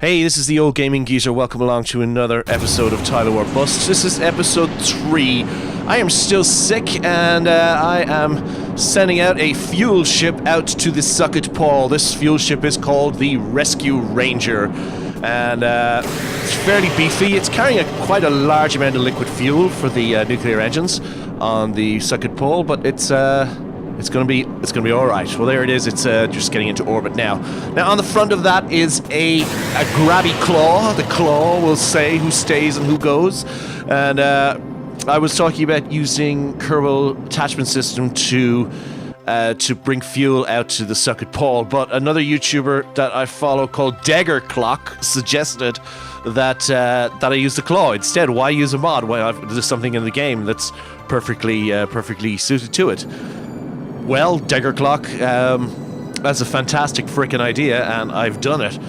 Hey, this is the old gaming geezer. Welcome along to another episode of Tylo or Bust. This is episode 3. I am still sick, and I am sending out a fuel ship out to the Sucket Paul. This fuel ship is called the Rescue Ranger, and it's fairly beefy. It's carrying quite a large amount of liquid fuel for the nuclear engines on the Sucket Paul, but it's gonna be all right. Well, there it is. It's just getting into orbit now. Now, on the front of that is a grabby claw. The claw will say who stays and who goes. And I was talking about using Kerbal attachment system to bring fuel out to the Sucket Paul, but another YouTuber that I follow called Dagger Clock suggested that I use the claw instead. Why use a mod? Why there's something in the game that's perfectly suited to it. Well, Dagger Clock, that's a fantastic frickin' idea, and I've done it.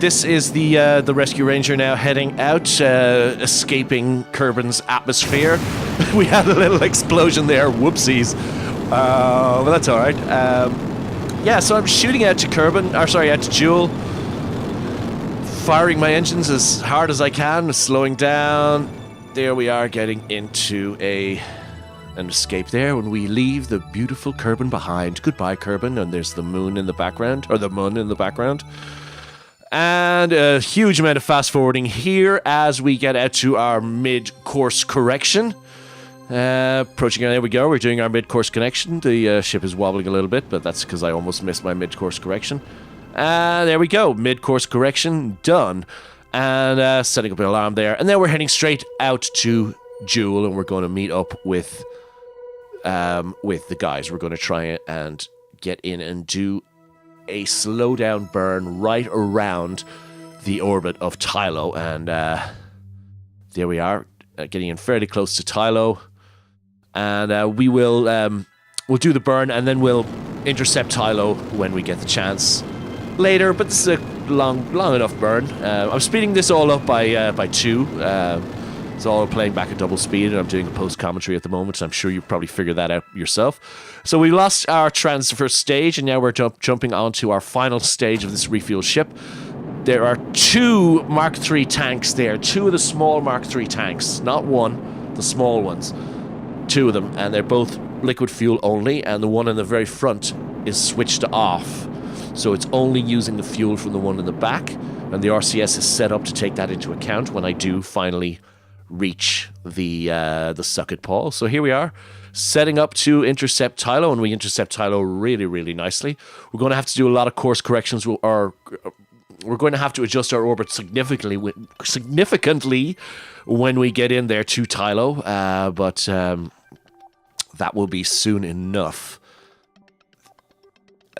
This is the Rescue Ranger now heading out, escaping Kerbin's atmosphere. We had a little explosion there, whoopsies. But that's alright. Yeah, so I'm shooting out to out to Jewel. Firing my engines as hard as I can, slowing down. There we are, getting into an escape there when we leave the beautiful Kerbin behind. Goodbye, Kerbin. And there's the moon in the background, or the moon in the background. And a huge amount of fast forwarding here as we get out to our mid-course correction. Approaching, there we go. We're doing our mid-course connection. The ship is wobbling a little bit, but that's because I almost missed my mid-course correction. There we go. Mid-course correction done. And setting up an alarm there. And then we're heading straight out to Jewel, and we're going to meet up with the guys. We're going to try and get in and do a slow down burn right around the orbit of Tylo, and there we are, getting in fairly close to Tylo, and we will we'll do the burn, and then we'll intercept Tylo when we get the chance later. But this is a long enough burn. I'm speeding this all up by 2. It's all playing back at double speed, and I'm doing a post-commentary at the moment, so I'm sure you probably figured that out yourself. So we lost our transfer stage, and now we're jumping onto our final stage of this refuel ship. There are 2 Mark III tanks there, 2 of the small Mark III tanks, not one, the small ones. 2 of them, and they're both liquid fuel only, and the one in the very front is switched off. So it's only using the fuel from the one in the back, and the RCS is set up to take that into account when I do finally reach the Sucket Paul. So here we are, setting up to intercept Tylo, and we intercept Tylo really, really nicely. We're going to have to do a lot of course corrections, or we're going to have to adjust our orbit significantly when we get in there to Tylo, but that will be soon enough.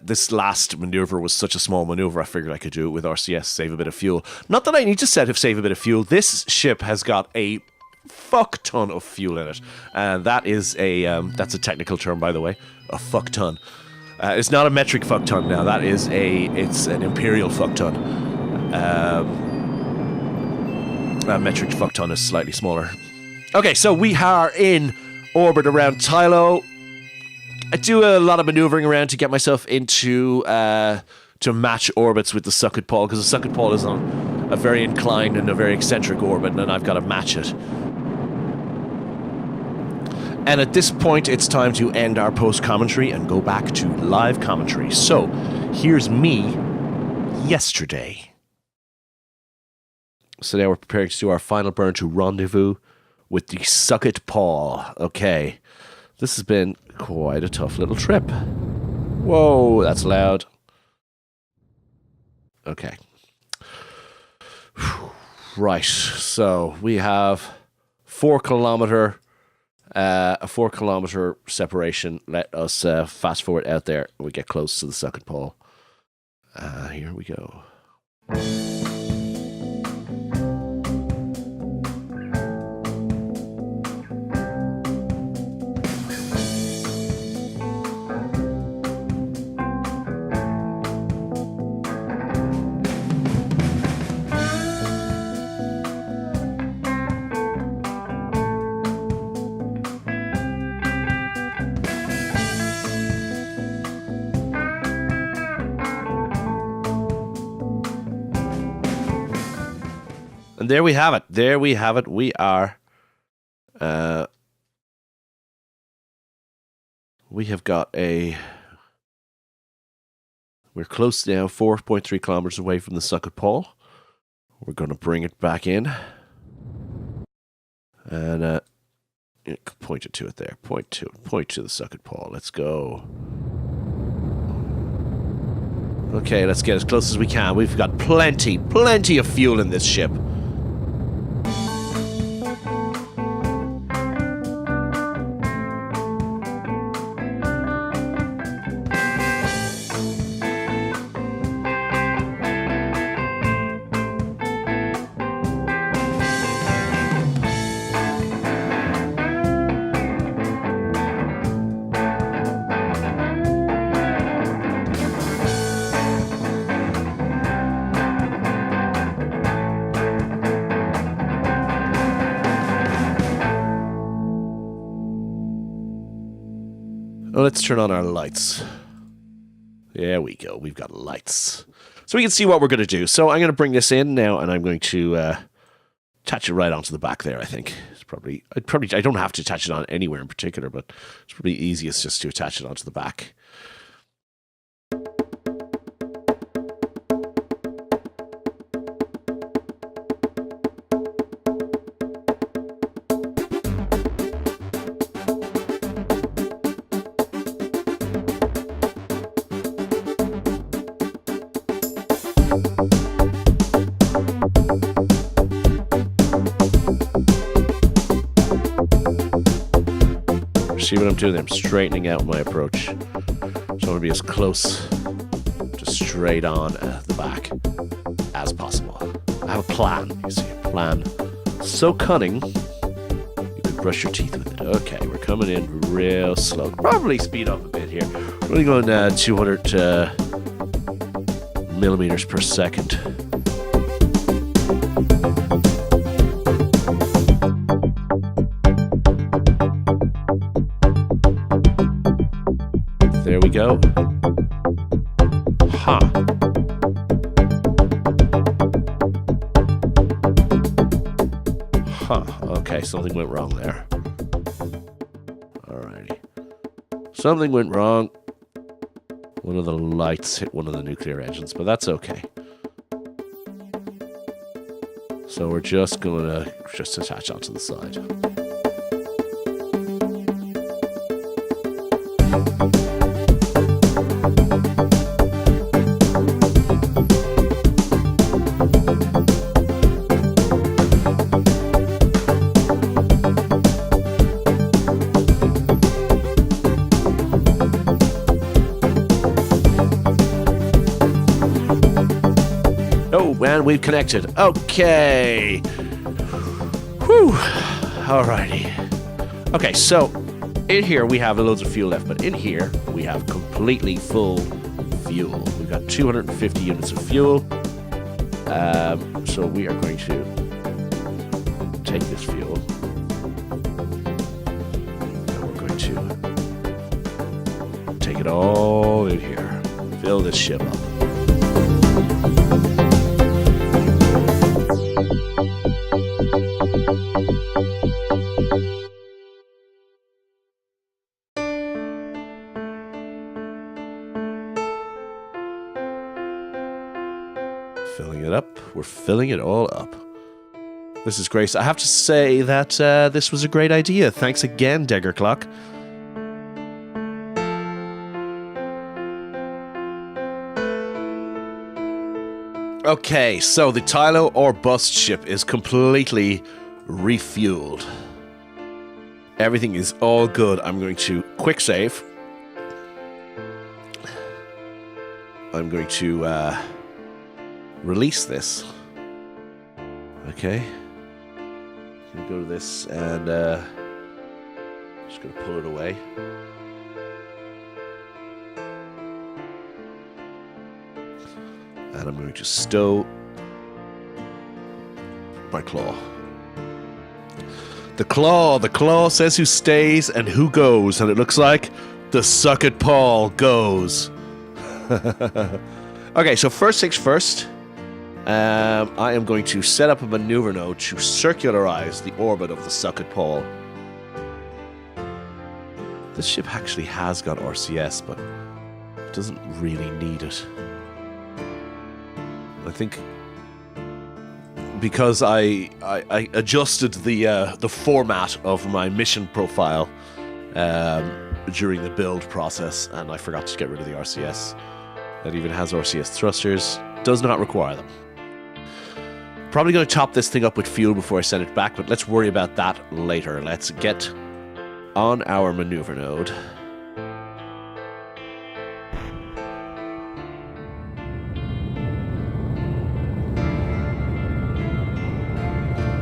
This last maneuver was such a small maneuver, I figured I could do it with RCS, save a bit of fuel. Not that I need to save a bit of fuel. This ship has got a fuck ton of fuel in it, and that is that's a technical term, by the way, a fuck ton. It's not a metric fuck ton now. That is it's an imperial fuck ton. A metric fuck ton is slightly smaller. Okay, so we are in orbit around Tylo. I do a lot of maneuvering around to get myself into to match orbits with the Sucket Paul, because the Sucket Paul is on a very inclined and a very eccentric orbit, and I've got to match it. And at this point, it's time to end our post-commentary and go back to live commentary. So, here's me yesterday. So now we're preparing to do our final burn to rendezvous with the Sucket Paul. Okay. This has been quite a tough little trip. Whoa, that's loud. Okay. Right, so we have a 4 kilometer separation. Let us fast forward out there and we get close to the Sucket Paul. Here we go. And there we have it. There we have it. We are... we have got a... We're close now, 4.3 kilometers away from the socket pole. We're going to bring it back in. And point it to it there. Point to it. Point to the socket pole. Let's go. Okay, let's get as close as we can. We've got plenty of fuel in this ship. Let's turn on our lights. There we go. We've got lights. So we can see what we're going to do. So I'm going to bring this in now, and I'm going to attach it right onto the back there, I think. It's probably... I don't have to attach it on anywhere in particular, but it's probably easiest just to attach it onto the back. See what I'm doing there? I'm straightening out my approach. So I want to be as close to straight on the back as possible. I have a plan. You see, a plan so cunning, you could brush your teeth with it. Okay, we're coming in real slow. Probably speed up a bit here. We're only going 200 millimeters per second. There we go. Huh. Huh. Okay, something went wrong there. Alrighty. Something went wrong. One of the lights hit one of the nuclear engines, but that's okay. So we're just going to attach onto the side. And we've connected. Okay. Whew. Alrighty. Okay, so in here we have loads of fuel left, but in here we have completely full fuel. We've got 250 units of fuel. So we are going to take this fuel. And we're going to take it all in here. Fill this ship up. Filling it up. We're filling it all up. This is great. I have to say that this was a great idea. Thanks again, Degger Clock. Okay, so the Tylo or bust ship is completely refueled. Everything is all good. I'm going to quick save. I'm going to release this. Okay. I'm going to go to this and just going to pull it away. And I'm going to stow my claw. The claw says who stays and who goes, and it looks like the Sucket Paul goes. Okay, so first things first, I am going to set up a maneuver node to circularize the orbit of the socket pole. This ship actually has got RCS, but it doesn't really need it. I think because I adjusted the format of my mission profile during the build process, and I forgot to get rid of the RCS. That even has RCS thrusters. Does not require them. Probably going to top this thing up with fuel before I send it back, but let's worry about that later. Let's get on our maneuver node.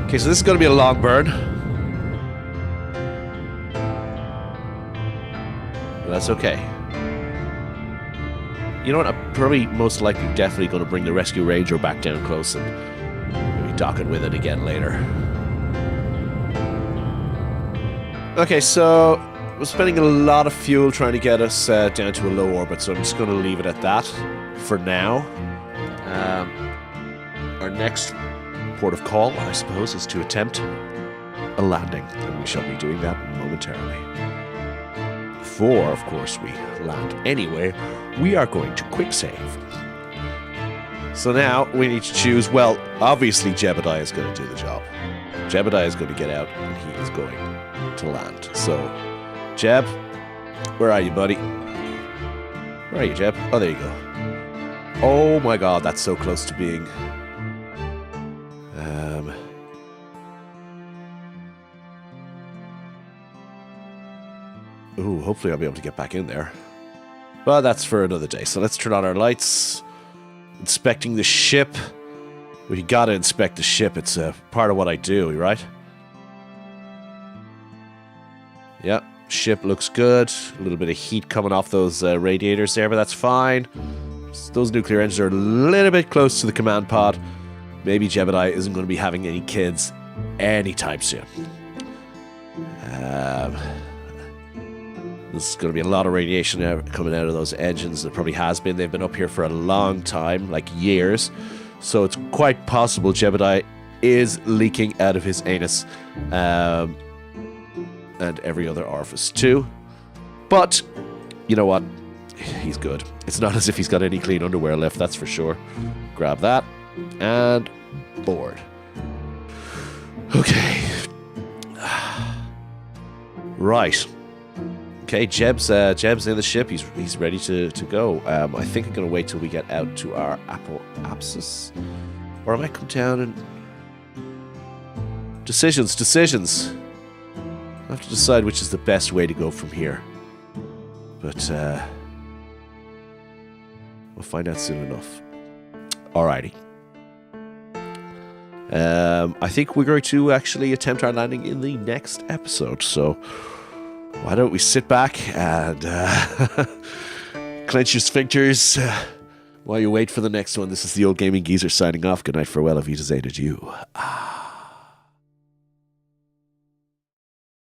Okay, so this is going to be a long burn. But that's okay. You know what? I'm probably most likely definitely going to bring the Rescue Ranger back down close and maybe dock it with it again later. Okay, so we're spending a lot of fuel trying to get us down to a low orbit, so I'm just going to leave it at that for now. Our next port of call, I suppose, is to attempt a landing, and we shall be doing that momentarily. Before, of course, we land anyway, we are going to quick save. So now we need to choose, well, obviously Jebediah is going to do the job. Jebediah is going to get out, and he is going to land. So, Jeb, where are you, buddy? Where are you, Jeb? Oh, there you go. Oh my god, that's so close to being... Ooh, hopefully I'll be able to get back in there. But that's for another day. So let's turn on our lights. Inspecting the ship. We gotta inspect the ship. It's a part of what I do, right? Yeah, ship looks good. A little bit of heat coming off those radiators there, but that's fine. Those nuclear engines are a little bit close to the command pod. Maybe Jebediah isn't going to be having any kids anytime soon. There's going to be a lot of radiation coming out of those engines. There probably has been. They've been up here for a long time, like years. So it's quite possible Jebediah is leaking out of his anus. And every other orifice too. But, you know what? He's good. It's not as if he's got any clean underwear left, that's for sure. Grab that. And board. Okay. Right. Okay, Jeb's in the ship. He's ready to go. I think I'm going to wait till we get out to our apopapsis. Or I might come down and... Decisions. I have to decide which is the best way to go from here. But, we'll find out soon enough. Alrighty. I think we're going to actually attempt our landing in the next episode, so why don't we sit back and clench your sphincters while you wait for the next one. This is the Old Gaming Geezer signing off. Good night, farewell, Avita Zeta, you.